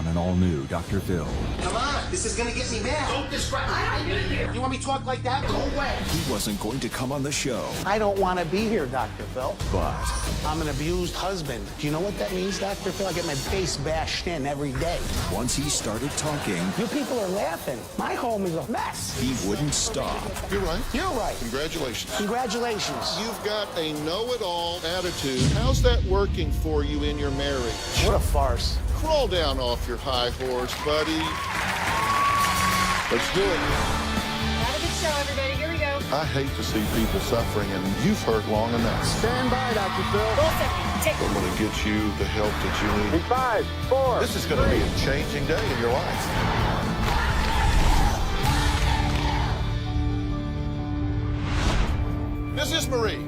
on an all-new Dr. Phil. Come on, this is gonna get me mad. Don't distract me. I'm in here. You want me to talk like that? Go away. He wasn't going to come on the show, I don't want to be here, Dr. Phil. but I'm an abused husband. Do you know what that means, Dr. Phil? I get my face bashed in every day. once he started talking, You people are laughing. My home is a mess. he wouldn't stop. You're right. You're right. Congratulations. Congratulations. You've got a know-it-all attitude. How's that working for you in your marriage? What a farce. Crawl down off your high horse, buddy. Let's do it. Have a good show, everybody. Here we go. I hate to see people suffering, and you've hurt long enough. Stand by, Dr. Phil. I'm going to get you the help that you need. 5, 4. This is going to be a changing day in your life. This is Marie.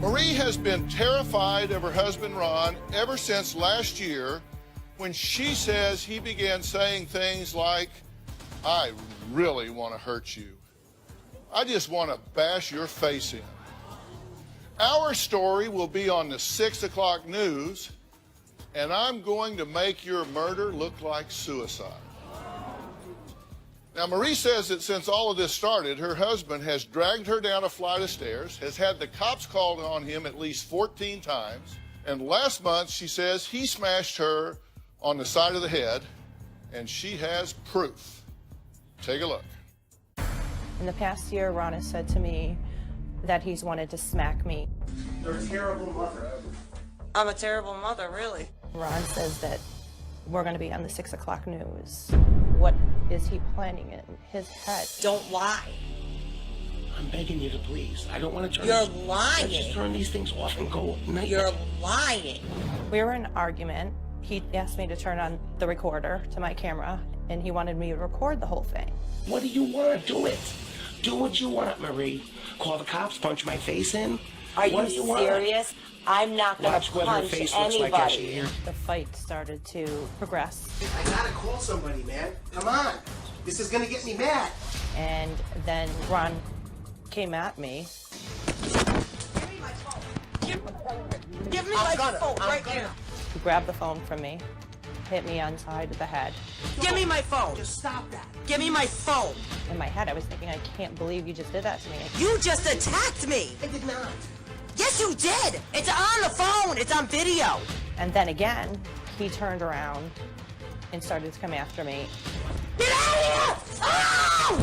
Marie has been terrified of her husband, Ron, ever since last year when she says he began saying things like, I really want to hurt you. I just want to bash your face in. Our story will be on the 6 o'clock news, and I'm going to make your murder look like suicide. Now, Marie says that since all of this started, her husband has dragged her down a flight of stairs, has had the cops called on him at least 14 times, and last month she says he smashed her on the side of the head, and she has proof. Take a look. In the past year, Ron has said to me that he's wanted to smack me. You're a terrible mother. I'm a terrible mother, really. Ron says that we're going to be on the 6 o'clock news. What is he planning in his head? Don't lie. I'm begging you to please. I don't want to turn You're this, lying. Let's just turn these things off and go. You're lying. We were in an argument. He asked me to turn on the recorder to my camera, and he wanted me to record the whole thing. What do you want? Do it. Do what you want, Marie. Call the cops, punch my face in. Are What do you want? serious? I'm not going Watch to what her punch face looks like as she anybody. here. The fight started to progress, I gotta call somebody, man. Come on. This is gonna get me mad. and then Ron came at me. Give me my phone I'm right gonna. now. He grabbed the phone from me, hit me on side of the head. Give me my phone. Just stop that. Give me my phone. In my head, I was thinking, I can't believe you just did that to me. You just attacked me. I did not. Yes, you did. It's on the phone. It's on video. And then again, he turned around and started to come after me. Get out of here! Oh!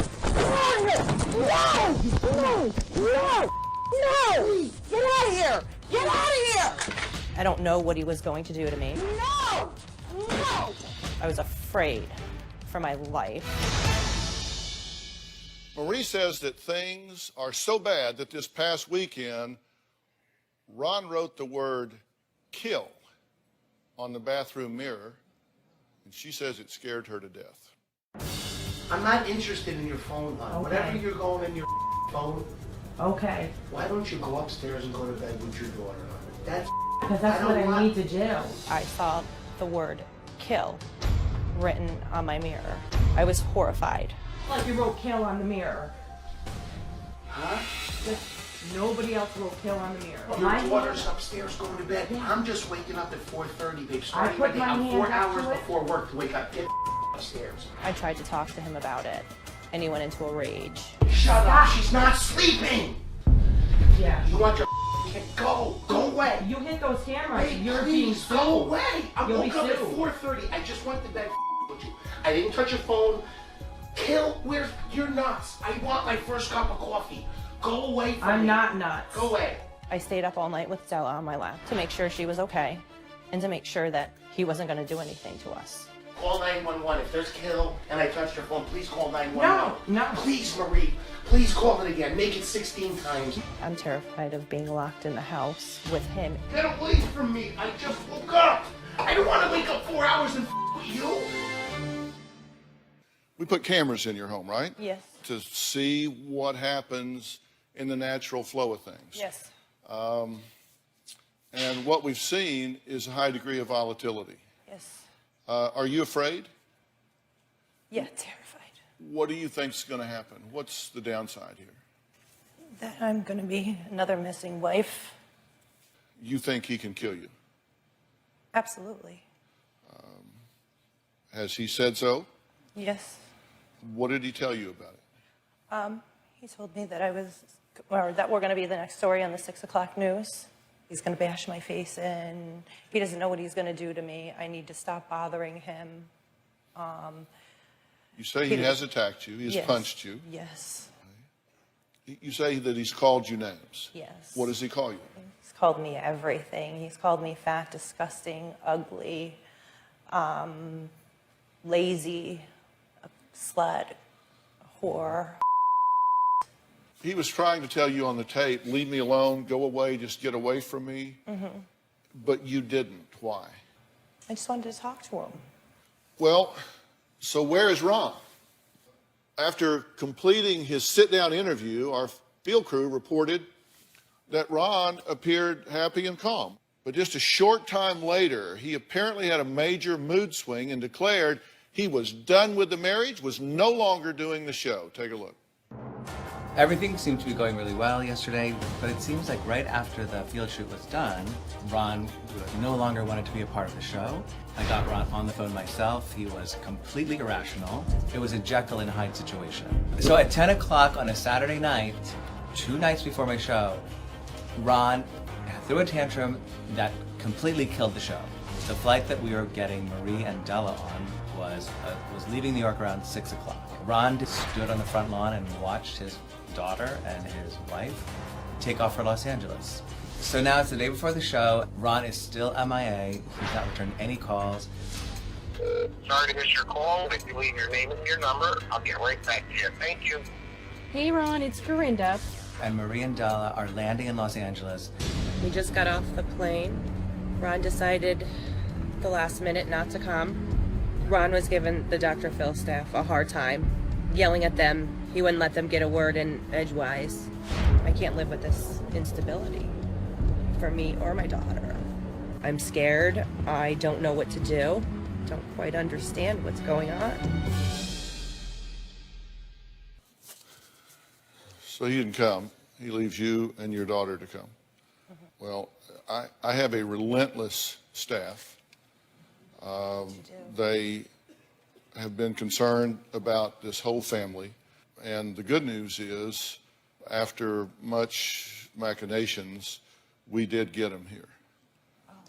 No! No! No! No! Get out of here! Get out of here! I don't know what he was going to do to me. No! No! I was afraid for my life. Marie says that things are so bad that this past weekend, Ron wrote the word kill on the bathroom mirror, and she says it scared her to death. I'm not interested in your phone, hon. Okay. Whatever you're going in your phone, Okay. why don't you go upstairs and go to bed with your daughter, hon? That's Because that's what I need to do. I saw the word kill written on my mirror. I was horrified. Like you wrote kill on the mirror. Huh? Nobody else wrote kill on the mirror. Your daughter's upstairs going to bed. I'm just waking up at 4:30, babe. Starting put my day. my I'm hand 4 up hours to it. before work to wake up. Get upstairs. I tried to talk to him about it, and he went into a rage. Shut up. She's not sleeping. Yeah. You want your kid? Go. Go away. You hit those cameras. Hey, You're being please, go away. I You'll be woke up at sued. 4:30. I just went to bed with you. I didn't touch your phone. Kill. Where's you're nuts. I want my first cup of coffee. Go away from me. I'm not nuts. Go away. I stayed up all night with Stella on my lap to make sure she was okay, and to make sure that he wasn't going to do anything to us. Call 911. If there's kill and I touched your phone, please call 911. No. Please, Marie. Please call it again. Make it 16 times. I'm terrified of being locked in the house with him. Get away from me. I just woke up. I don't want to wake up 4 hours and with you. We put cameras in your home, right? Yes. To see what happens in the natural flow of things. Yes. And what we've seen is a high degree of volatility. Yes. Are you afraid? Yeah, terrified. What do you think is going to happen? What's the downside here? That I'm going to be another missing wife. You think he can kill you? Absolutely. Has he said so? Yes. What did he tell you about it? He told me that that we're going to be the next story on the 6 o'clock news. He's going to bash my face in. He doesn't know what he's going to do to me. I need to stop bothering him. You say he has attacked you. He has Yes. punched you. Yes. You say that he's called you names. Yes. What does he call you? He's called me everything. He's called me fat, disgusting, ugly, lazy, a slut, a whore. He was trying to tell you on the tape, leave me alone, go away, just get away from me. Mm-hmm. But you didn't. Why? I just wanted to talk to him. Well, so where is Ron? After completing his sit-down interview, our field crew reported that Ron appeared happy and calm. But just a short time later, he apparently had a major mood swing and declared he was done with the marriage, was no longer doing the show. Take a look. Everything seemed to be going really well yesterday, but it seems like right after the field shoot was done, Ron no longer wanted to be a part of the show. I got Ron on the phone myself. He was completely irrational. It was a Jekyll and Hyde situation. So at 10 o'clock on a Saturday night, 2 nights before my show, Ron threw a tantrum that completely killed the show. The flight that we were getting Marie and Della on was leaving New York around 6 o'clock. Ron just stood on the front lawn and watched his daughter and his wife take off for Los Angeles. So now it's the day before the show. Ron is still MIA. He's not returned any calls. Sorry to miss your call. If you leave your name and your number, I'll get right back to you. Thank you. Hey, Ron, it's Corinda. And Marie and Della are landing in Los Angeles. We just got off the plane. Ron decided the last minute not to come. Ron was giving the Dr. Phil staff a hard time, yelling at them. He wouldn't let them get a word in edgewise. I can't live with this instability for me or my daughter. I'm scared. I don't know what to do. Don't quite understand what's going on. So he didn't come. He leaves you and your daughter to come. Well, I have a relentless staff. They have been concerned about this whole family. And the good news is, after much machinations, we did get him here.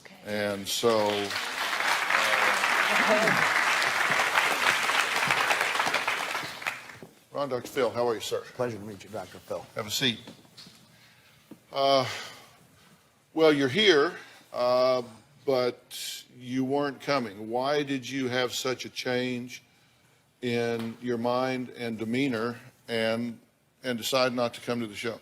Okay. And so, Ron, Dr. Phil, how are you, sir? Pleasure to meet you, Dr. Phil. Have a seat. Well, you're here, but you weren't coming. Why did you have such a change in your mind and demeanor and decide not to come to the show?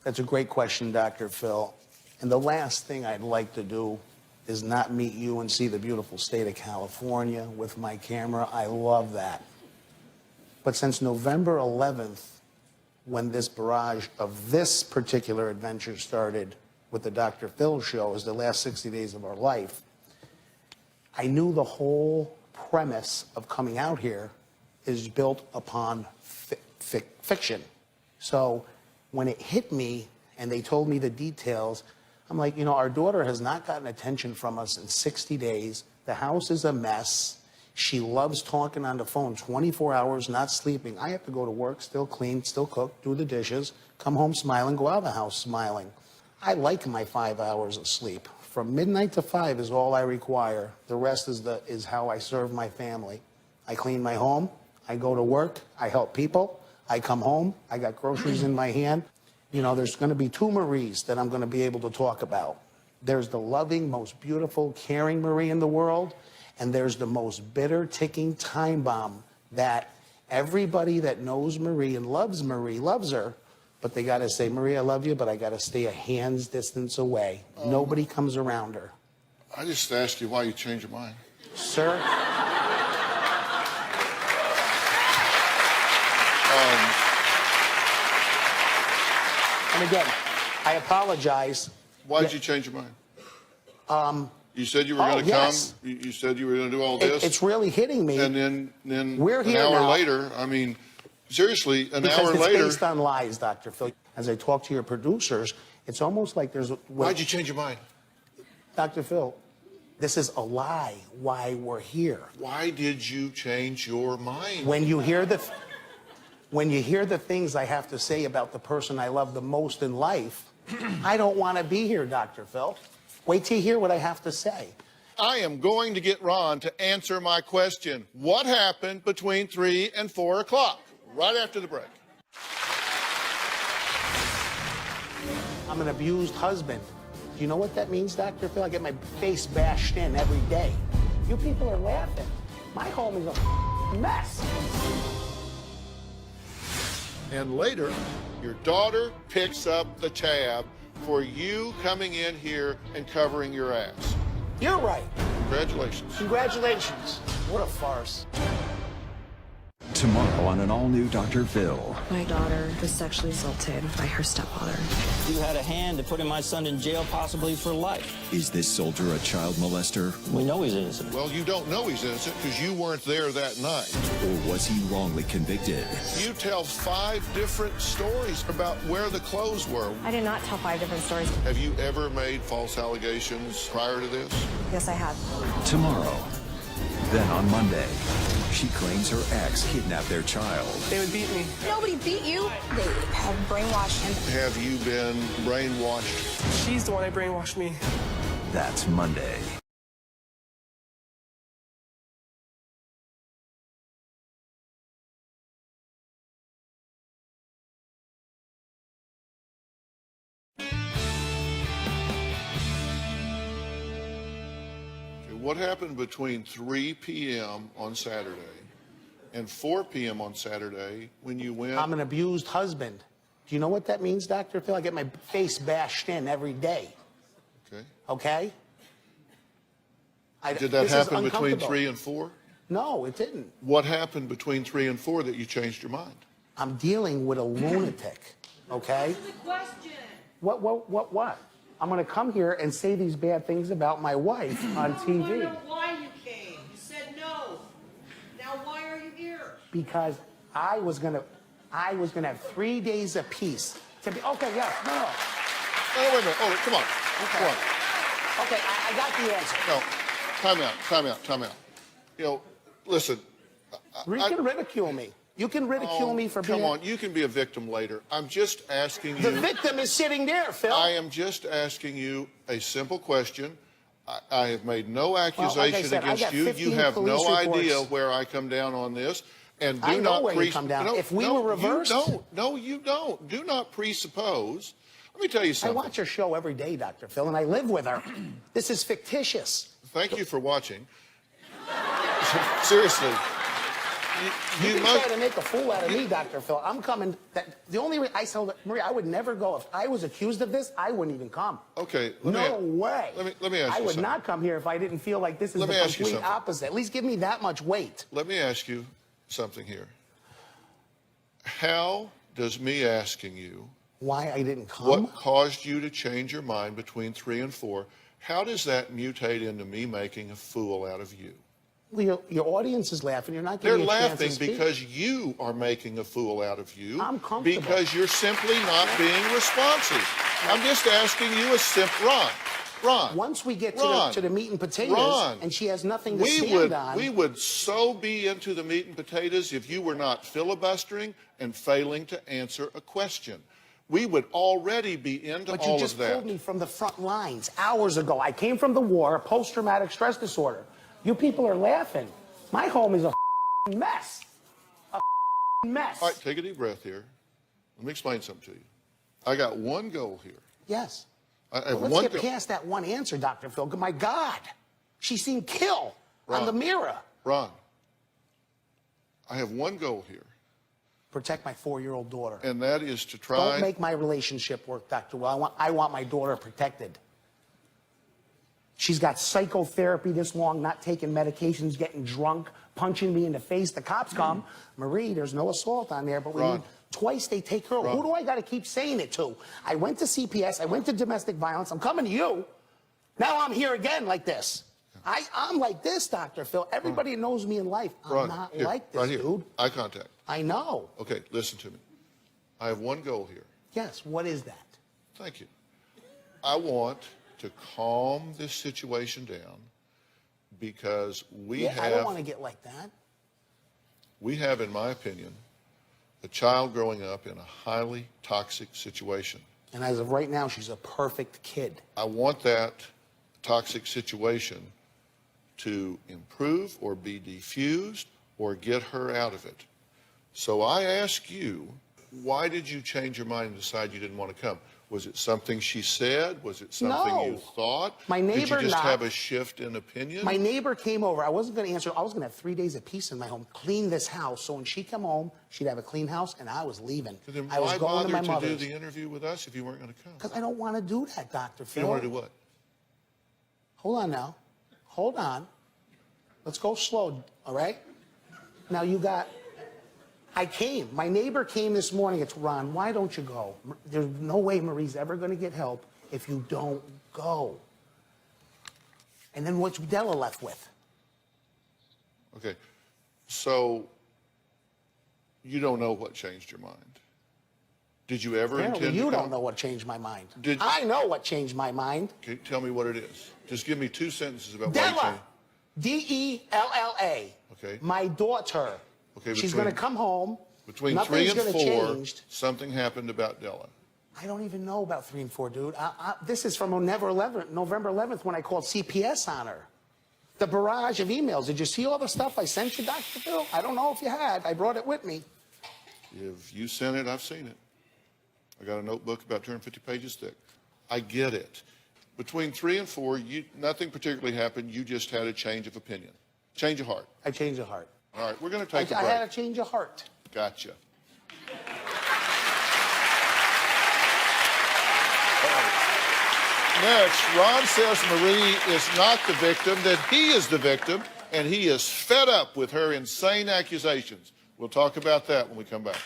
That's a great question, Dr. Phil. And the last thing I'd like to do is not meet you and see the beautiful state of California with my camera. I love that. But since November 11th, when this barrage of this particular adventure started with the Dr. Phil show, is the last 60 days of our life, I knew the whole premise of coming out here is built upon fiction. So when it hit me and they told me the details, I'm like, you know, our daughter has not gotten attention from us in 60 days. The house is a mess. She loves talking on the phone 24 hours, not sleeping. I have to go to work, still clean, still cook, do the dishes, come home smiling, go out of the house smiling. I like my 5 hours of sleep. From midnight to 5 is all I require. The rest is how I serve my family. I clean my home, I go to work, I help people, I come home, I got groceries in my hand. You know, there's going to be 2 Maries that I'm going to be able to talk about. There's the loving, most beautiful, caring Marie in the world, and there's the most bitter, ticking time bomb that everybody that knows Marie and loves Marie loves her, but they got to say, Marie, I love you, but I got to stay a hand's distance away. Nobody comes around her. I just asked you why you changed your mind. Sir? And again, I apologize. Why did you change your mind? You said you were going to yes. come. You said you were going to do all this. It's really hitting me. And then We're an here hour now. later, I mean, seriously, an Because hour it's later. based on lies, Dr. Phil. As I talk to your producers, it's almost like there's... Why'd you change your mind? Dr. Phil, This is a lie why we're here. Why did you change your mind? When you hear the things I have to say about the person I love the most in life, I don't want to be here, Dr. Phil. Wait till you hear what I have to say. I am going to get Ron to answer my question. What happened between 3 and 4 o'clock? Right after the break. I'm an abused husband. Do you know what that means, Dr. Phil? I get my face bashed in every day. You people are laughing. My home is a mess. And later, your daughter picks up the tab for you coming in here and covering your ass. You're right. Congratulations. Congratulations. What a farce. Tomorrow on an all-new Dr. Phil. My daughter was sexually assaulted by her stepfather. You had a hand in putting my son in jail, possibly for life. Is this soldier a child molester? We know he's innocent. Well, you don't know he's innocent because you weren't there that night. Or was he wrongly convicted? You tell 5 different stories about where the clothes were. I did not tell 5 different stories. Have you ever made false allegations prior to this? Yes, I have. Tomorrow. Then on Monday, she claims her ex kidnapped their child. They would beat me. Nobody beat you. They have brainwashed him. Have you been brainwashed? She's the one that brainwashed me. That's Monday. What happened between 3 p.m. on Saturday and 4 p.m. on Saturday when you went? I'm an abused husband. Do you know what that means, Dr. Phil? I get my face bashed in every day. Okay. Okay? Did that happen between 3 and 4? No, it didn't. What happened between 3 and 4 that you changed your mind? I'm dealing with a lunatic. Okay? What? I'm going to come here and say these bad things about my wife on TV. Why you came? You said no. Now why are you here? Because I was going to have 3 days apiece to be. Okay, yeah, no. Oh, wait a minute. Oh, come on. Okay. Come on. Okay, I got the answer. No, time out. You know, listen. You can ridicule me. You can ridicule me for being. Come on, you can be a victim later. I'm just asking you. The victim is sitting there, Phil. I am just asking you a simple question. I have made no accusation against you. You have no idea where I come down on this. And do I know not where you come down. If we were reversed. You don't. Do not presuppose. Let me tell you something. I watch her show every day, Dr. Phil, and I live with her. This is fictitious. Thank you for watching. Seriously. You can try to make a fool out of me, Dr. Phil. I'm coming. The only way I told Marie, I would never go. If I was accused of this, I wouldn't even come. Okay. No way. Let me ask you I would something. not come here if I didn't feel like this is the complete opposite. At least give me that much weight. Let me ask you something here. How does me asking you why I didn't come? What caused you to change your mind between 3 and 4? How does that mutate into me making a fool out of you? Well, your audience is laughing. You're not giving me a chance to They're laughing speak. because you are making a fool out of you. I'm comfortable. Because you're simply not being responsive. I'm just asking you a simple... Ron. Once we get to the meat and potatoes, and she has nothing to stand on. We would so be into the meat and potatoes if you were not filibustering and failing to answer a question. We would already be into all of that. But you just pulled me from the front lines hours ago. I came from the war, post-traumatic stress disorder. You people are laughing. My home is a mess. A mess. All right, take a deep breath here. Let me explain something to you. I got one goal here. Yes. Let's get past that one answer, Dr. Phil. My God. She's seen kill on the mirror. Ron, I have one goal here. Protect my 4-year-old daughter. And that is to try... Don't make my relationship work, Dr. Will. I want my daughter protected. She's got psychotherapy this long, not taking medications, getting drunk, punching me in the face. The cops come. Marie, there's no assault on there, but we need... Twice they take her. Who do I got to keep saying it to? I went to CPS. I went to domestic violence. I'm coming to you. Now I'm here again like this. I'm like this, Dr. Phil. Everybody knows me in life. I'm not like this, dude. Eye contact. I know. Okay, listen to me. I have one goal here. Yes, what is that? Thank you. I want to calm this situation down because we I don't have, want to get like that. we have, in my opinion, a child growing up in a highly toxic situation. And as of right now, she's a perfect kid. I want that toxic situation to improve or be defused or get her out of it. So I ask you, why did you change your mind and decide you didn't want to come? Was it something she said? Was it something you thought? My neighbor Did you just knocked. have a shift in opinion? My neighbor came over. I wasn't going to answer. I was going to have 3 days of peace in my home, clean this house. So when she come home, she'd have a clean house, and I was leaving. Then I was why going to my bother to do mother's. the interview with us if you weren't going to come? Because I don't want to do that, Dr. Phil. You don't want to do what? Hold on now. Hold on. Let's go slow, all right? Now you got... I came. My neighbor came this morning. It's Ron. Why don't you go? There's no way Marie's ever going to get help if you don't go. And then what's Della left with? Okay. So you don't know what changed your mind. Did you ever Apparently intend you to come? don't know what changed my mind. Did- I know what changed my mind. Okay, tell me what it is. Just give me 2 sentences about why you Della. changed. Della. Okay. My daughter. Okay, She's between- going to come home. Between Nothing's 3 and gonna 4, change. something happened about Della. I don't even know about 3 and 4, dude. This is from November 11th when I called CPS on her. The barrage of emails. Did you see all the stuff I sent you, Dr. Phil? I don't know if you had. I brought it with me. If you sent it, I've seen it. I got a notebook about 250 pages thick. I get it. Between 3 and 4, nothing particularly happened. You just had a change of opinion. Change of heart. I changed of heart. All right, we're going to take a I break. had a change of heart. Gotcha. Next, Ron says Marie is not the victim, that he is the victim, and he is fed up with her insane accusations. We'll talk about that when we come back.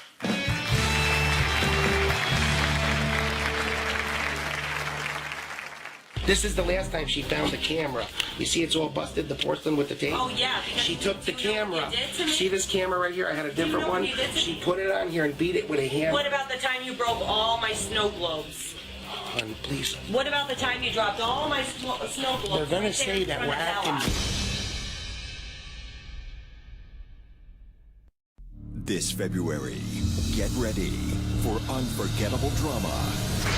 This is the last time she found the camera. You see it's all busted, the porcelain with the tape? Oh, yeah. She took the camera. You did to me? See this camera right here? I had a different know what one. you did to She me? put it on here and beat it with a hammer. What about the time you broke all my snow globes? Hon, please. What about the time you dropped all my snow globes? They're gonna right there say in that front we're of Bella? acting. This February, get ready for unforgettable drama.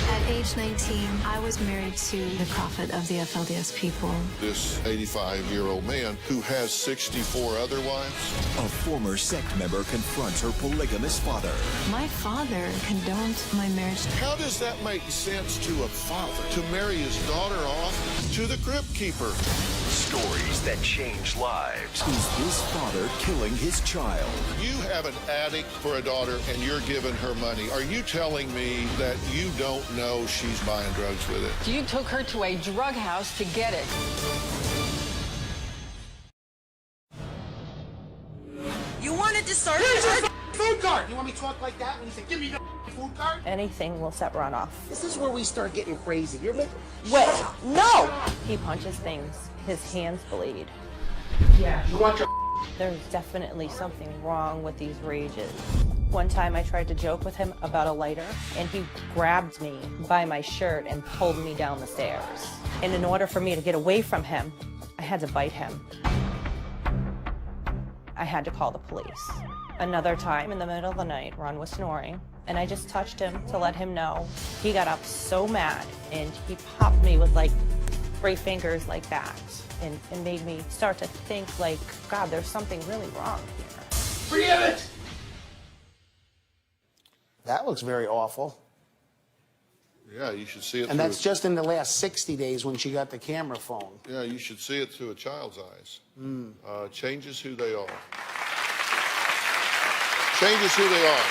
At age 19, I was married to the prophet of the FLDS people. This 85-year-old man who has 64 other wives. A former sect member confronts her polygamous father. My father condoned my marriage. How does that make sense to a father to marry his daughter off to the crypt keeper? Stories that change lives. Is this father killing his child? You have an addict for a daughter and you're giving her money. Are you telling me that you don't know she's buying drugs with it? You took her to a drug house to get it. You wanted to start... Food card! You want me to talk like that when you say, give me the food card? Anything will set Ron off. This is where we start getting crazy. You're making... Wait, no! He punches things. His hands bleed. Yeah. You want your... There's definitely something wrong with these rages. One time I tried to joke with him about a lighter, and he grabbed me by my shirt and pulled me down the stairs. And in order for me to get away from him, I had to bite him. I had to call the police. Another time in the middle of the night, Ron was snoring, and I just touched him to let him know. He got up so mad, and he popped me with like 3 fingers like that, and made me start to think like, God, there's something really wrong here. Forget it! That looks very awful. Yeah, you should see it And through that's just in the last 60 days when she got the camera phone. Yeah, you should see it through a child's eyes. Changes who they are. Changes who they are.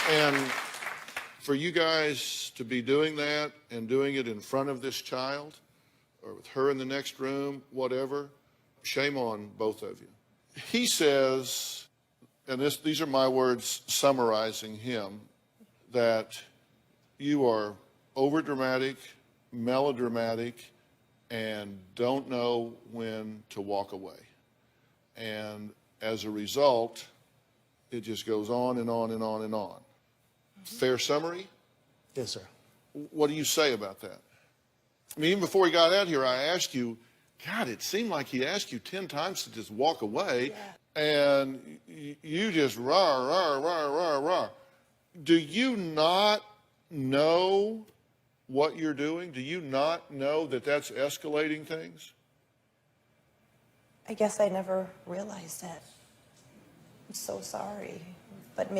And for you guys to be doing that and doing it in front of this child or with her in the next room, whatever, shame on both of you. He says, and these are my words summarizing him, that you are overdramatic, melodramatic, and don't know when to walk away. And as a result, it just goes on and on and on and on. Fair summary? Yes, sir. What do you say about that? I mean, even before he got out here, I asked you, God, it seemed like he asked you 10 times to just walk away, and you just rah, rah, rah, rah, rah. Do you not know what you're doing? Do you not know that that's escalating things? I guess I never realized it. I'm so sorry. But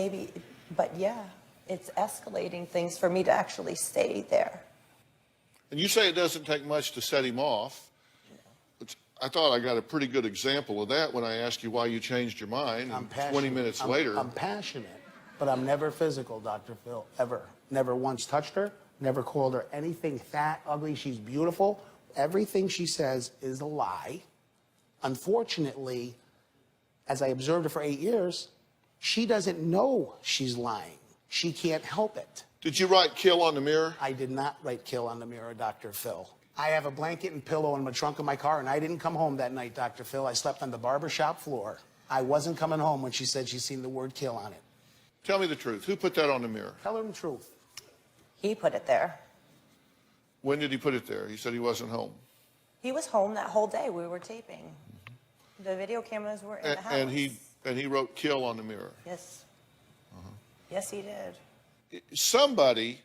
yeah, it's escalating things for me to actually stay there. And you say it doesn't take much to set him off. I thought I got a pretty good example of that when I asked you why you changed your mind. I'm And passionate. 20 minutes later. I'm passionate, but I'm never physical, Dr. Phil, ever. Never once touched her, never called her anything fat, ugly. She's beautiful. Everything she says is a lie. Unfortunately, as I observed her for 8 years, she doesn't know she's lying. She can't help it. Did you write kill on the mirror? I did not write kill on the mirror, Dr. Phil. I have a blanket and pillow in the trunk of my car, and I didn't come home that night, Dr. Phil. I slept on the barbershop floor. I wasn't coming home when she said she's seen the word kill on it. Tell me the truth. Who put that on the mirror? Tell her the truth. He put it there. When did he put it there? He said he wasn't home. He was home that whole day. We were taping. The video cameras were in the house. And he wrote kill on the mirror. Yes. Yes, he did. Somebody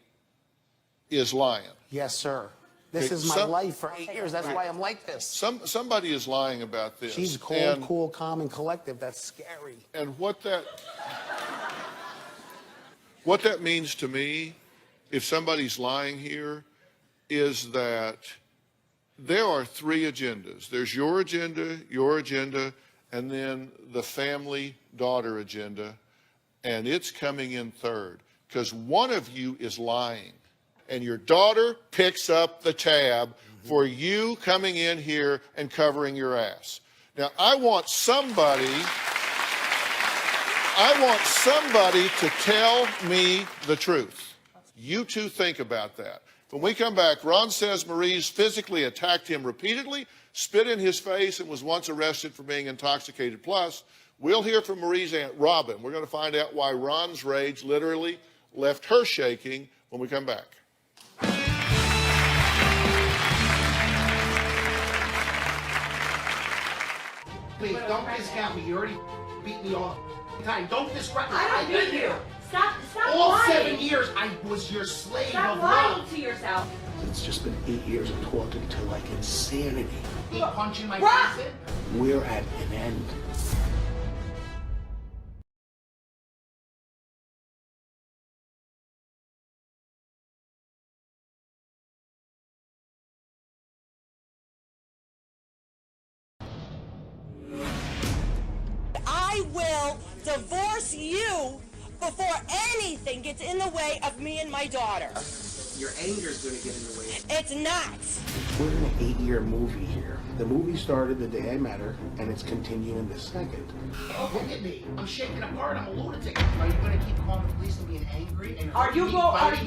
is lying. Yes, sir. This is my life for 8 years. That's why I'm like this. Somebody is lying about this. She's cold, cool, calm, and collective. That's scary. And what that means to me, if somebody's lying here, is that there are 3 agendas. There's your agenda, and then the family daughter agenda, and it's coming in third because one of you is lying, and your daughter picks up the tab for you coming in here and covering your ass. Now, I want somebody to tell me the truth. You two think about that. When we come back, Ron says Marie's physically attacked him repeatedly, spit in his face, and was once arrested for being intoxicated. Plus, we'll hear from Marie's Aunt Robin. We're going to find out why Ron's rage literally left her shaking when we come back. Please, don't discount me. You already beat me all the time. Don't discredit me. I don't beat you. Stop all lying. 7 years, I was your slave Stop of lying love. to yourself. It's just been 8 years of talking to like insanity. Keep punching my Rock. face in. We're at an end. I will divorce you before anything gets in the way of me and my daughter. Your anger's gonna get in the way. It's not. We're in an 8-year movie here. The movie started the day I met her, and it's continuing the second. Oh, look at me. I'm shaking apart. I'm a lunatic. Are you gonna keep calling the police and being angry and biting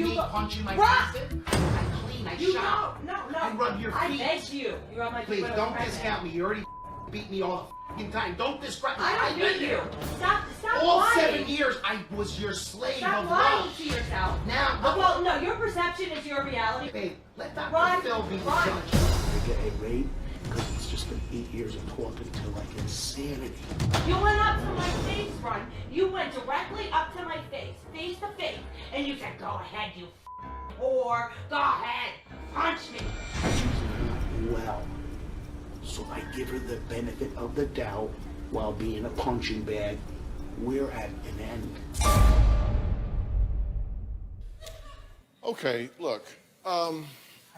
me, punching my face in? I clean. I shop. No. I rub your I feet. begged you. You're on my Please don't discount me. You already beat me all the time. Don't discredit me. I don't beat you. Stop All lying. 7 years, I was your slave Stop of lying love. to yourself. Now, Well, no, your perception is your reality. babe, let Dr. Ron, Phil be the Ron. judge. I get irate because it's just been 8 years of talking to like insanity. You went up to my face, Ron. You went directly up to my face to face, and you said, "Go ahead, you whore. Go ahead, punch me." She's not well. So I give her the benefit of the doubt while being a punching bag. We're at an end. Okay, look. I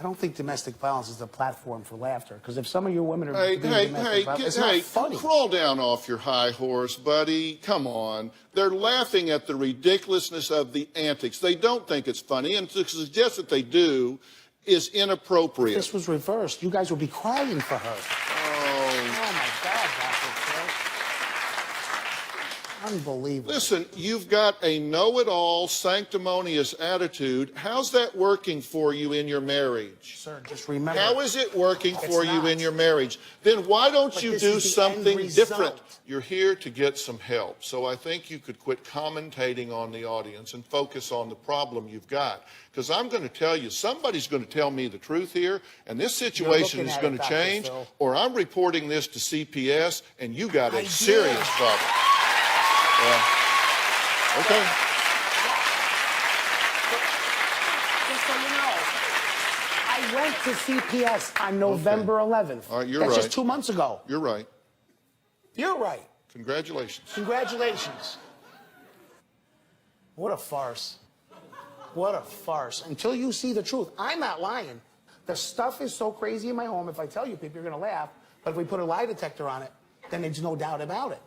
don't think domestic violence is a platform for laughter, because if some of your women are Hey, doing domestic violence, it's not funny. crawl down off your high horse, buddy. Come on. They're laughing at the ridiculousness of the antics. They don't think it's funny, and to suggest that they do is inappropriate. If this was reversed, you guys would be crying for her. Oh my God, Dr. Phil. Unbelievable. Listen, you've got a know-it-all, sanctimonious attitude. How's that working for you in your marriage? Sir, just remember. How is it working for you not. in your marriage? Then why don't But you this do is the end something result. different? You're here to get some help. So I think you could quit commentating on the audience and focus on the problem you've got. Because I'm going to tell you, somebody's going to tell me the truth here, and this situation is going to change, or I'm reporting this to CPS, and you got a serious problem. Okay. Just so you know, I went to CPS on November 11th. All right, you're That's right. just 2 months ago. You're right. You're right. Congratulations. Congratulations. What a farce. What a farce. Until you see the truth. I'm not lying. The stuff is so crazy in my home. If I tell you, people, you're going to laugh. But if we put a lie detector on it, then there's no doubt about it.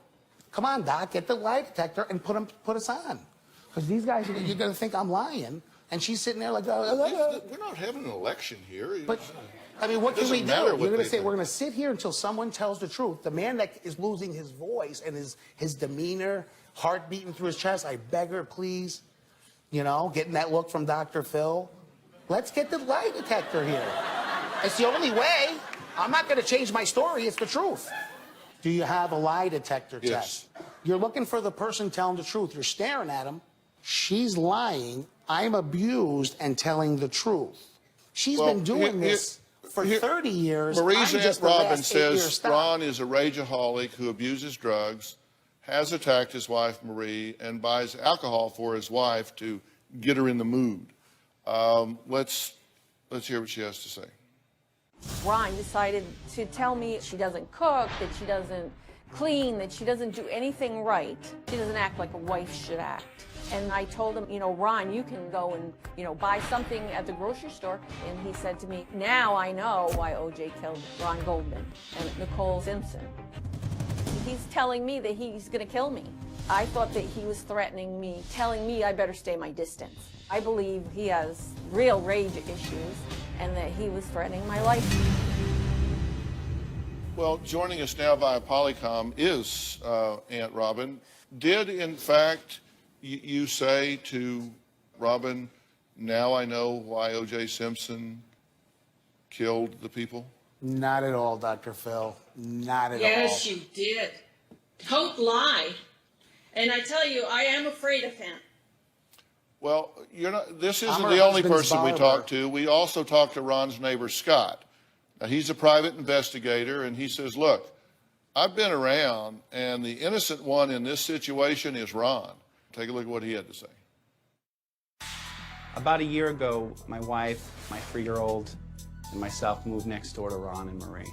Come on, Doc, get the lie detector and put us on. Because these guys, you're going to think I'm lying. And she's sitting there like, We're not having an election here. But, I mean, what can we do? Doesn't matter what You're going they to say, think. we're going to sit here until someone tells the truth. The man that is losing his voice and his demeanor, heart beating through his chest, I beg her, please, you know, getting that look from Dr. Phil. Let's get the lie detector here. It's the only way. I'm not going to change my story. It's the truth. Do you have a lie detector test? You're looking for the person telling the truth. You're staring at him. She's lying. I'm abused and telling the truth. She's been doing this for 30 years. Marie's I'm Aunt just the Robin last 8 years says stop. Ron is a rageaholic who abuses drugs, has attacked his wife Marie, and buys alcohol for his wife to get her in the mood. Let's hear what she has to say. Ron decided to tell me she doesn't cook, that she doesn't clean, that she doesn't do anything right. She doesn't act like a wife should act. And I told him, you know, Ron, you can go and, you know, buy something at the grocery store. And he said to me, now I know why OJ killed Ron Goldman and Nicole Simpson. He's telling me that he's going to kill me. I thought that he was threatening me, telling me I better stay my distance. I believe he has real rage issues and that he was threatening my life. Well, joining us now via Polycom is Aunt Robin. Did, in fact, you say to Robin, now I know why O.J. Simpson killed the people? Not at all, Dr. Phil. Not at all. Yes, you did. Don't lie. And I tell you, I am afraid of him. Well, you're not. This isn't I'm the her only husband's person we barber. talked to. We also talked to Ron's neighbor, Scott. Now, he's a private investigator, and he says, look, I've been around, and the innocent one in this situation is Ron. Take a look at what he had to say. About a year ago, my wife, my 3-year-old, and myself moved next door to Ron and Marie.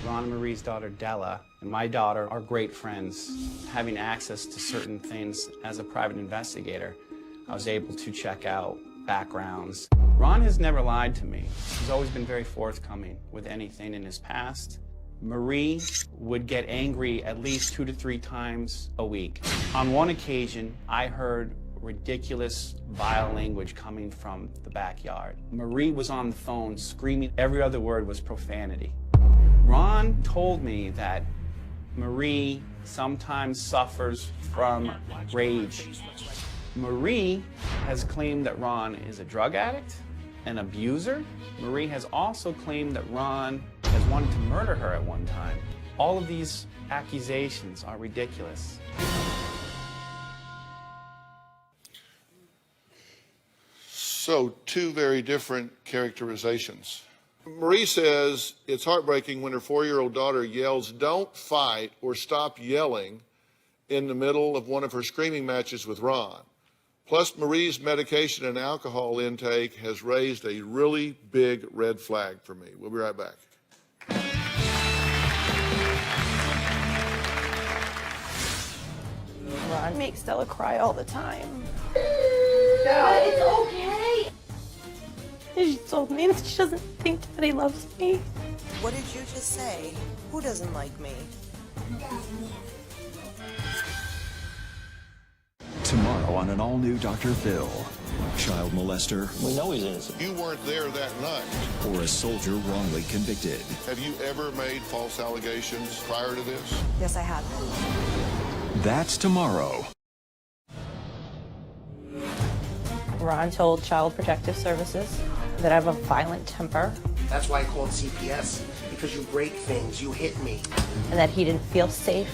Ron and Marie's daughter, Della, and my daughter are great friends. Having access to certain things as a private investigator, I was able to check out backgrounds. Ron has never lied to me. He's always been very forthcoming with anything in his past. Marie would get angry at least 2 to 3 times a week. On one occasion, I heard ridiculous, vile language coming from the backyard. Marie was on the phone screaming. Every other word was profanity. Ron told me that Marie sometimes suffers from rage. Marie has claimed that Ron is a drug addict, an abuser. Marie has also claimed that Ron has wanted to murder her at one time. All of these accusations are ridiculous. So, 2 very different characterizations. Marie says it's heartbreaking when her 4-year-old daughter yells, "Don't fight," or "Stop yelling," in the middle of one of her screaming matches with Ron. Plus, Marie's medication and alcohol intake has raised a really big red flag for me. We'll be right back. Ron makes Stella cry all the time. But it's okay. She told me that she doesn't think that he loves me. What did you just say? Who doesn't like me? Tomorrow on an all-new Dr. Phil. Child molester. We know he's innocent. You weren't there that night. Or a soldier wrongly convicted. Have you ever made false allegations prior to this? Yes, I have. That's tomorrow. Ron told Child Protective Services that I have a violent temper That's why I called CPS, because you break things, you hit me. and that he didn't feel safe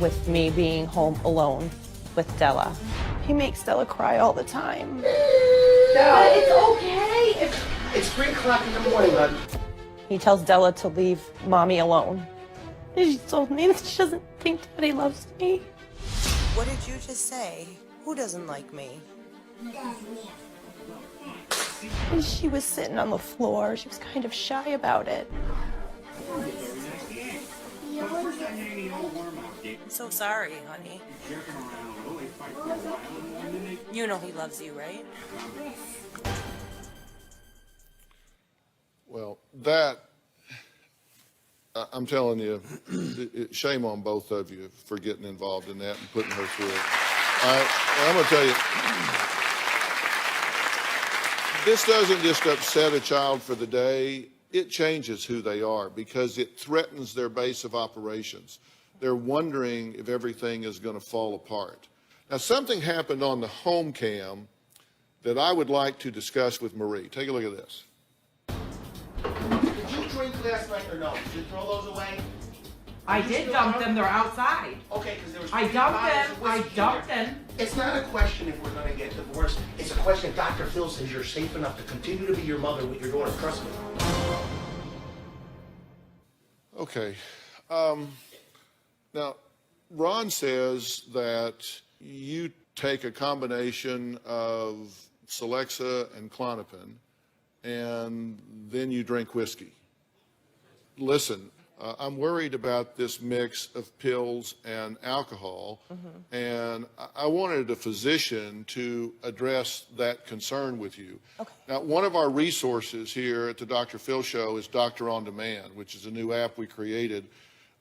with me being home alone with Della. He makes Della cry all the time. Della, It's okay. it's 3 o'clock in the morning, hon. He tells Della to leave Mommy alone. And she told me that she doesn't think Daddy loves me. What did you just say? Who doesn't like me? And she was sitting on the floor. She was kind of shy about it. I'm so sorry, honey. You know he loves you, right? Well, that, I'm telling you, shame on both of you for getting involved in that and putting her through it. I'm going to tell you, this doesn't just upset a child for the day, it changes who they are because it threatens their base of operations. They're wondering if everything is going to fall apart. Now, something happened on the home cam that I would like to discuss with Marie. Take a look at this. Did you drink last night or no? Did you throw those away? I did dump them. They're outside. Okay, because there was I 3 dumped bottles them. of I whiskey in dumped there. them. It's not a question if we're going to get divorced. It's a question Dr. Phil says you're safe enough to continue to be your mother with your daughter. Trust me. Okay. Now, Ron says that you take a combination of Celexa and Klonopin, and then you drink whiskey. Listen, I'm worried about this mix of pills and alcohol, and I wanted a physician to address that concern with you. Okay. Now, one of our resources here at the Dr. Phil Show is Doctor on Demand, which is a new app we created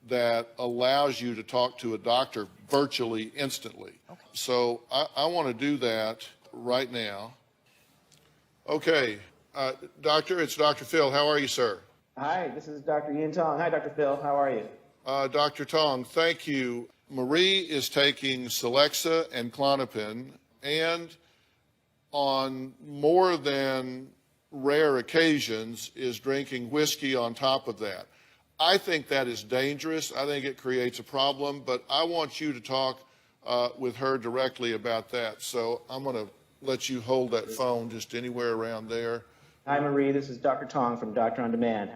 that allows you to talk to a doctor virtually instantly. Okay. So I want to do that right now. Okay, doctor, it's Dr. Phil. How are you, sir? Hi, this is Dr. Ian Tong. Hi, Dr. Phil. How are you? Dr. Tong, thank you. Marie is taking Celexa and Klonopin, and on more than rare occasions is drinking whiskey on top of that. I think that is dangerous. I think it creates a problem, but I want you to talk with her directly about that. So I'm going to let you hold that phone just anywhere around there. Hi, Marie. This is Dr. Tong from Doctor on Demand.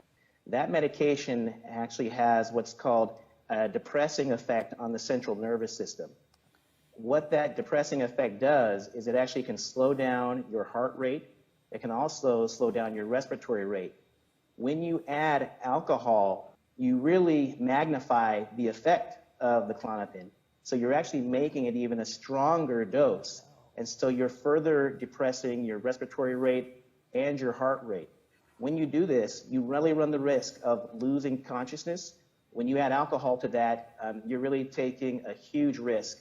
That medication actually has what's called a depressing effect on the central nervous system. What that depressing effect does is it actually can slow down your heart rate. It can also slow down your respiratory rate. When you add alcohol, you really magnify the effect of the Klonopin. So you're actually making it even a stronger dose. And so you're further depressing your respiratory rate and your heart rate. When you do this, you really run the risk of losing consciousness. When you add alcohol to that, you're really taking a huge risk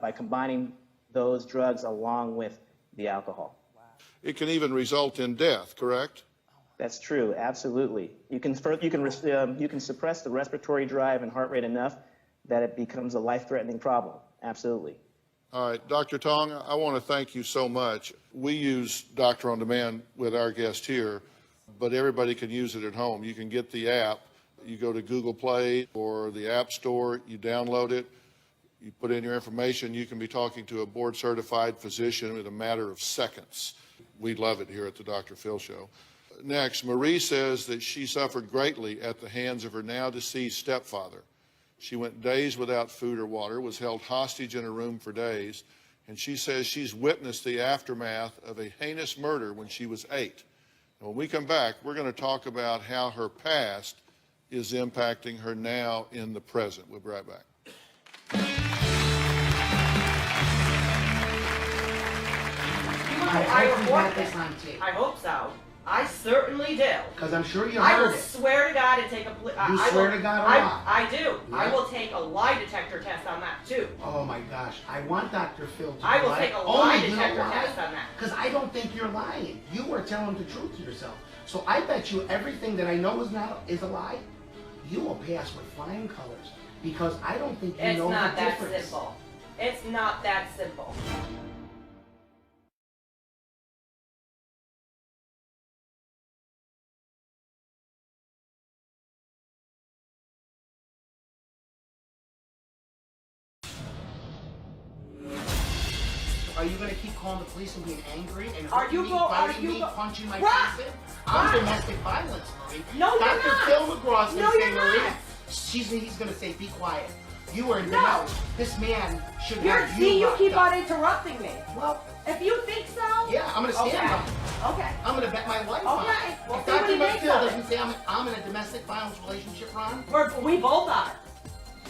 by combining those drugs along with the alcohol. It can even result in death, correct? That's true, absolutely. You can suppress the respiratory drive and heart rate enough that it becomes a life-threatening problem, absolutely. All right, Dr. Tong, I want to thank you so much. We use Doctor on Demand with our guest here, but everybody can use it at home. You can get the app. You go to Google Play or the App Store, you download it, you put in your information, you can be talking to a board-certified physician in a matter of seconds. We love it here at the Dr. Phil Show. Next, Marie says that she suffered greatly at the hands of her now-deceased stepfather. She went days without food or water, was held hostage in her room for days, and she says she's witnessed the aftermath of a heinous murder when she was 8. And when we come back, we're going to talk about how her past is impacting her now in the present. We'll be right back. I report this on tape. I hope so. I certainly do. Because I'm sure you I heard will it. swear to God and take a... You swear to God a lot. I do. Yeah. I will take a lie detector test on that, too. Oh my gosh, I want Dr. Phil to I will lie. take a lie you know detector why? test on that. Because I don't think you're lying. You are telling the truth to yourself. So I bet you everything that I know is a lie, you will pass with flying colors. Because I don't think you know the difference. It's not that simple. It's not that simple. Are you gonna keep calling the police and being angry and Are hurting you me, go- are biting you me, go- punching my Rob! face in? I'm Rob! domestic violence, Marie. No, you're Dr. not. Phil McGraw's No, gonna say, you're Marie, not. he's gonna say, be quiet. You are in the No. know. This man should have You locked keep up. on interrupting me. Well, if you think so. yeah, I'm gonna stand on it. Okay. I'm gonna bet my life on it. Okay. We'll If see what Dr. he makes Phil of it. doesn't say I'm in a domestic violence relationship, Ron, We both are.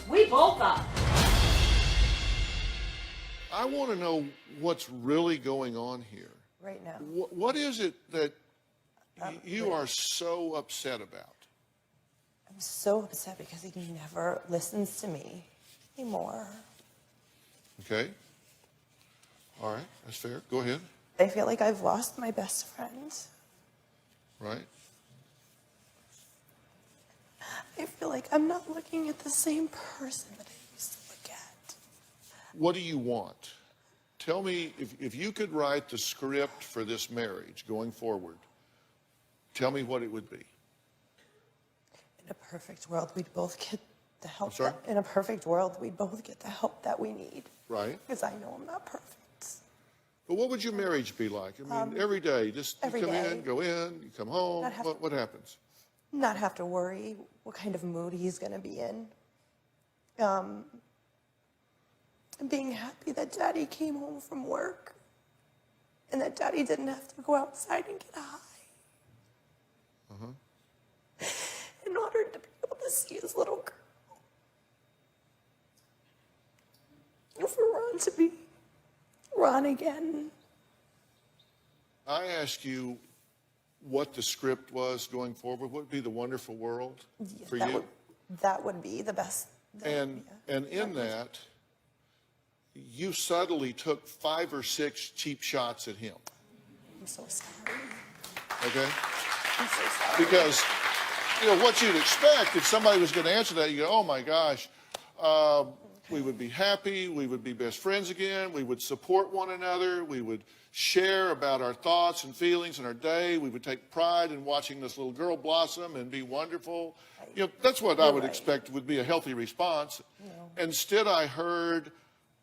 We both are. I want to know what's really going on here. Right now. What is it that you are so upset about? I'm so upset because he never listens to me anymore. Okay. All right, that's fair. Go ahead. I feel like I've lost my best friend. Right. I feel like I'm not looking at the same person that I used to look at. What do you want? Tell me, if you could write the script for this marriage going forward, tell me what it would be. In a perfect world, we'd both get the help. I'm sorry? In a perfect world, we'd both get the help that we need. Right. Because I know I'm not perfect. But what would your marriage be like? I mean, every day, just you every come day. in, go in, you come home. Not have What happens? Not have to worry what kind of mood he's going to be in. And being happy that Daddy came home from work and that Daddy didn't have to go outside and get high in order to be able to see his little girl. And for Ron to be Ron again. I ask you what the script was going forward. What would be the wonderful world for you? That would be the best. And in that, you subtly took 5 or 6 cheap shots at him. I'm so sorry. Okay? I'm so sorry. Because, you know, what you'd expect if somebody was going to answer that, you go, oh my gosh, we would be happy, we would be best friends again, we would support one another, we would share about our thoughts and feelings and our day, we would take pride in watching this little girl blossom and be wonderful. You know, that's what I would expect would be a healthy response. Instead, I heard,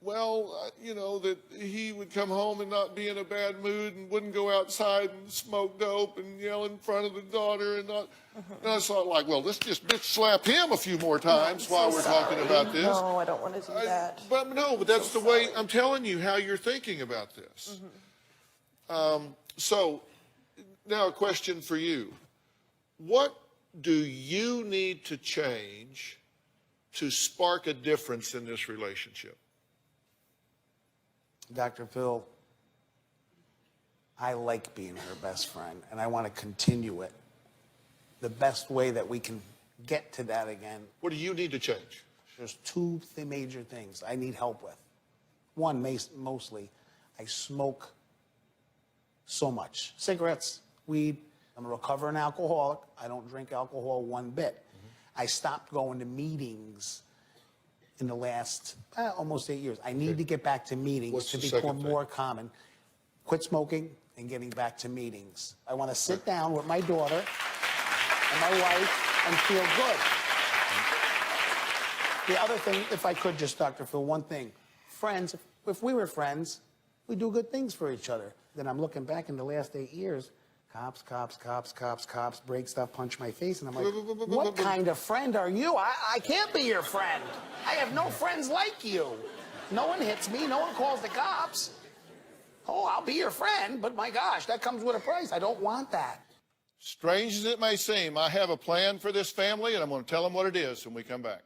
well, you know, that he would come home and not be in a bad mood and wouldn't go outside and smoke dope and yell in front of the daughter and not. And I thought, like, well, let's just bitch slap him a few more times while we're talking about this. No, I don't want to do that. But that's the way I'm telling you how you're thinking about this. So now a question for you. What do you need to change to spark a difference in this relationship? Dr. Phil, I like being her best friend, and I want to continue it. The best way that we can get to that again. What do you need to change? There's 2 major things I need help with. One, mostly, I smoke so much. Cigarettes, weed. I'm a recovering alcoholic. I don't drink alcohol one bit. I stopped going to meetings in the last almost 8 years. I need to get back to meetings What's to the become second thing? more common. Quit smoking and getting back to meetings. I want to sit down with my daughter and my wife and feel good. The other thing, if I could just, Dr. Phil, one thing. Friends, if we were friends, we do good things for each other. Then I'm looking back in the last 8 years, cops, break stuff, punch my face, and I'm like, what kind of friend are you? I can't be your friend. I have no friends like you. No one hits me, no one calls the cops. Oh, I'll be your friend, but my gosh, that comes with a price. I don't want that. Strange as it may seem, I have a plan for this family, and I'm going to tell them what it is when we come back.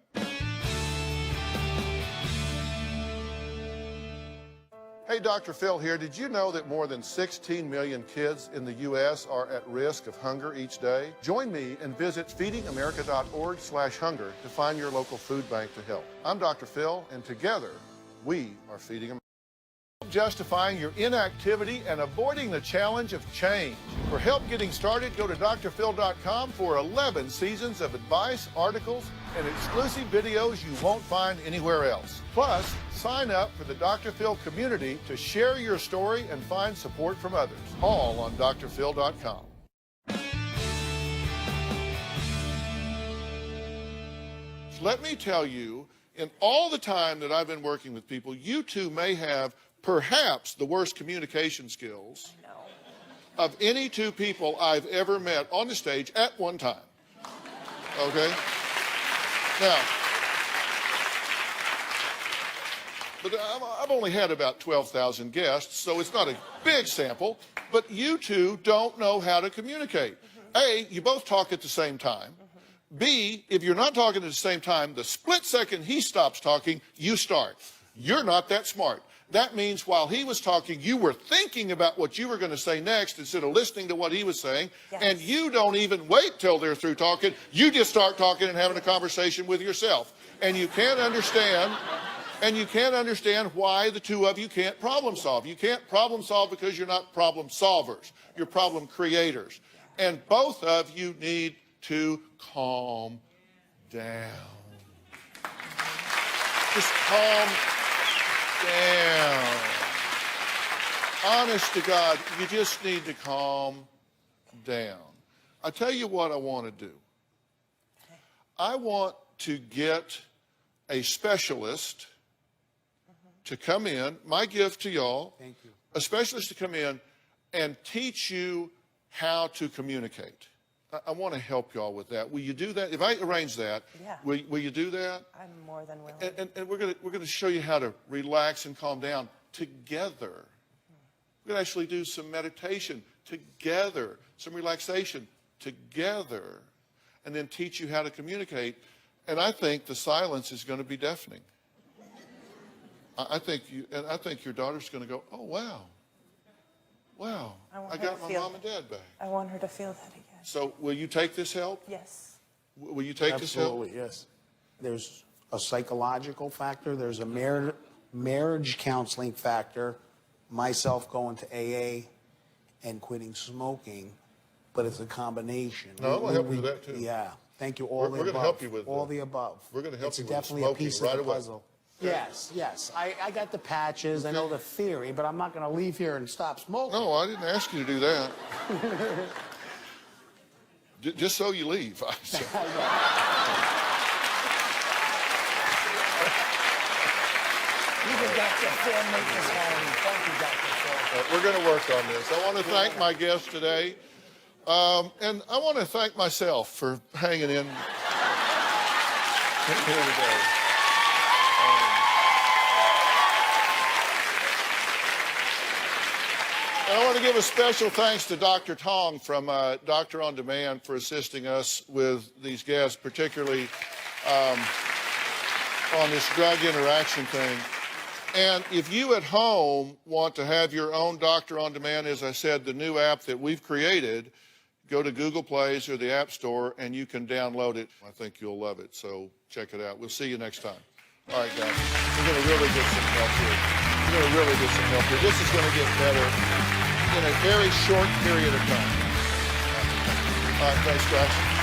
Hey, Dr. Phil here. Did you know that more than 16 million kids in the U.S. are at risk of hunger each day? Join me and visit feedingamerica.org/hunger to find your local food bank to help. I'm Dr. Phil, and together, we are Feeding America. justifying your inactivity and avoiding the challenge of change. For help getting started, go to drphil.com for 11 seasons of advice, articles, and exclusive videos you won't find anywhere else. Plus, sign up for the Dr. Phil community to share your story and find support from others. All on drphil.com. Let me tell you, in all the time that I've been working with people, you two may have perhaps the worst communication skills of any two people I've ever met on the stage at one time. Okay? Now, but I've only had about 12,000 guests, so it's not a big sample, but you two don't know how to communicate. A, you both talk at the same time. B, if you're not talking at the same time, the split second he stops talking, you start. You're not that smart. That means while he was talking, you were thinking about what you were going to say next instead of listening to what he was saying. Yes. And you don't even wait till they're through talking. You just start talking and having a conversation with yourself. And you can't understand, why the two of you can't problem solve. You can't problem solve because you're not problem solvers. You're problem creators. And both of you need to calm down. Just calm down. Honest to God, you just need to calm down. I tell you what I want to do. I want to get a specialist to come in, my gift to y'all, Thank you. a specialist to come in and teach you how to communicate. I want to help y'all with that. Will you do that? If I arrange that, Yeah. will you do that? I'm more than willing. And we're gonna show you how to relax and calm down together. We're gonna actually do some meditation together, some relaxation together, and then teach you how to communicate. And I think the silence is going to be deafening. I think your daughter's going to go, oh wow, I got my mom and dad back. I want her to feel that again. So will you take this help? Yes. Will you take this help? Absolutely, yes. There's a psychological factor. There's a marriage counseling factor. Myself going to AA and quitting smoking, but it's a combination. No, I'm going to help you with that too. Yeah. Thank you. We're going to help you with all the above. We're going to help it's you with definitely smoking a piece right of the away. puzzle. Yes, yes. I got the patches. I know the theory, but I'm not going to leave here and stop smoking. No, I didn't ask you to do that. Just so you leave. We're going to work on this. I want to thank my guests today, and I want to thank myself for hanging in here today. And I want to give a special thanks to Dr. Tong from Doctor on Demand for assisting us with these guests, particularly on this drug interaction thing. And if you at home want to have your own Doctor on Demand, as I said, the new app that we've created, go to Google Plays or the App Store and you can download it. I think you'll love it, so check it out. We'll see you next time. All right, guys, we're going to really get some help here. We're going to really get some help here. This is going to get better in a very short period of time. All right, thanks, guys.